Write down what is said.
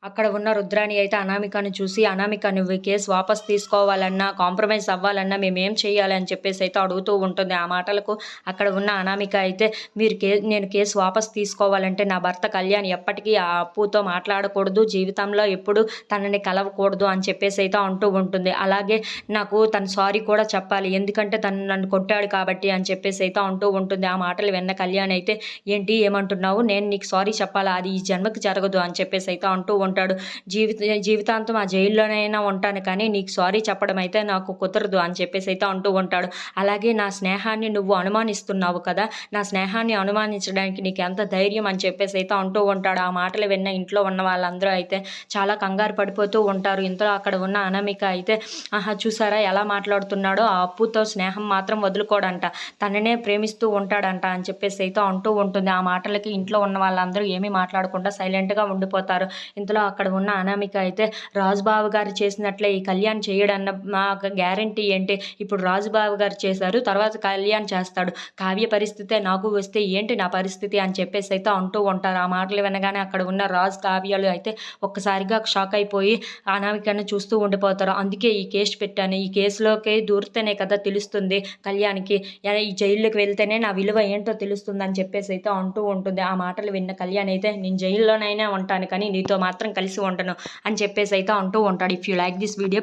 అక్కడ ఉన్న రుద్రాణి అయితే అనామికను చూసి, "అనామిక నువ్వు ఈ కేసు వాపస్ తీసుకోవాలన్నా, కాంప్రమైజ్ అవ్వాలన్నా మేమేం చేయాలి?" అని చెప్పేసి అయితే అడుగుతూ ఉంటుంది. ఆ మాటలకు అక్కడ ఉన్న అనామిక అయితే, నేను కేసు వాపస్ తీసుకోవాలంటే నా భర్త కళ్యాణ్ ఎప్పటికీ ఆ అప్పుతో మాట్లాడకూడదు, జీవితంలో ఎప్పుడు తనని కలవకూడదు అని చెప్పేసి అయితే అంటూ ఉంటుంది. అలాగే నాకు తను సారీ కూడా చెప్పాలి, ఎందుకంటే తను నన్ను కొట్టాడు కాబట్టి అని చెప్పేసి అయితే అంటూ ఉంటుంది. ఆ మాటలు విన్న కళ్యాణ్ అయితే, "ఏంటి ఏమంటున్నావు? నేను నీకు సారీ చెప్పాలా? అది ఈ జన్మకి జరగదు" అని చెప్పేసి అయితే అంటూ ఉంటాడు. జీవితాంతం ఆ జైల్లోనైనా ఉంటాను, కానీ నీకు సారీ చెప్పడం అయితే నాకు కుదరదు" అని చెప్పేసి అయితే అంటూ ఉంటాడు. అలాగే నా స్నేహాన్ని నువ్వు అనుమానిస్తున్నావు కదా, నా స్నేహాన్ని అనుమానించడానికి నీకు ఎంత ధైర్యం అని చెప్పేసి అయితే అంటూ ఉంటాడు. ఆ మాటలు విన్న ఇంట్లో ఉన్న వాళ్ళందరూ అయితే చాలా కంగారు పడిపోతూ ఉంటారు. ఇంతలో అక్కడ ఉన్న అనామిక అయితే, "ఆహా చూసారా ఎలా మాట్లాడుతున్నాడో, ఆ అప్పుతో స్నేహం మాత్రం వదులుకోడంట, తననే ప్రేమిస్తూ ఉంటాడంట" అని చెప్పేసి అయితే అంటూ ఉంటుంది. ఆ మాటలకి ఇంట్లో ఉన్న వాళ్ళందరూ ఏమీ మాట్లాడకుండా సైలెంట్గా ఉండిపోతారు. ఇంతలో అక్కడ ఉన్న అనామిక అయితే, "రాజుబాబు గారు చేసినట్లే ఈ కళ్యాణ్ చేయడన్న మాకు గ్యారంటీ ఏంటి? ఇప్పుడు రాజుబాబు గారు చేశారు, తర్వాత కళ్యాణ్ చేస్తాడు, కావ్య పరిస్థితే నాకు వస్తే ఏంటి నా పరిస్థితి" అని చెప్పేసి అయితే అంటూ ఉంటారు. ఆ మాటలు వినగానే అక్కడ ఉన్న రాజు, కావ్యాలు అయితే ఒక్కసారిగా షాక్ అయిపోయి అనామికను చూస్తూ ఉండిపోతారు. "అందుకే ఈ కేసు పెట్టాను, ఈ కేసులోకి దూరితేనే కదా తెలుస్తుంది కళ్యాణ్‌కి, ఈ జైలుకి వెళ్తేనే నా విలువ ఏంటో తెలుస్తుంది" అని చెప్పేసి అయితే అంటూ ఉంటుంది. ఆ మాటలు విన్న కళ్యాణ్ అయితే, "నేను జైల్లోనైనా ఉంటాను, కానీ నీతో మాత్రం కలిసి ఉండను" అని చెప్పేసి అయితే అంటూ ఉంటాడు. If you like this video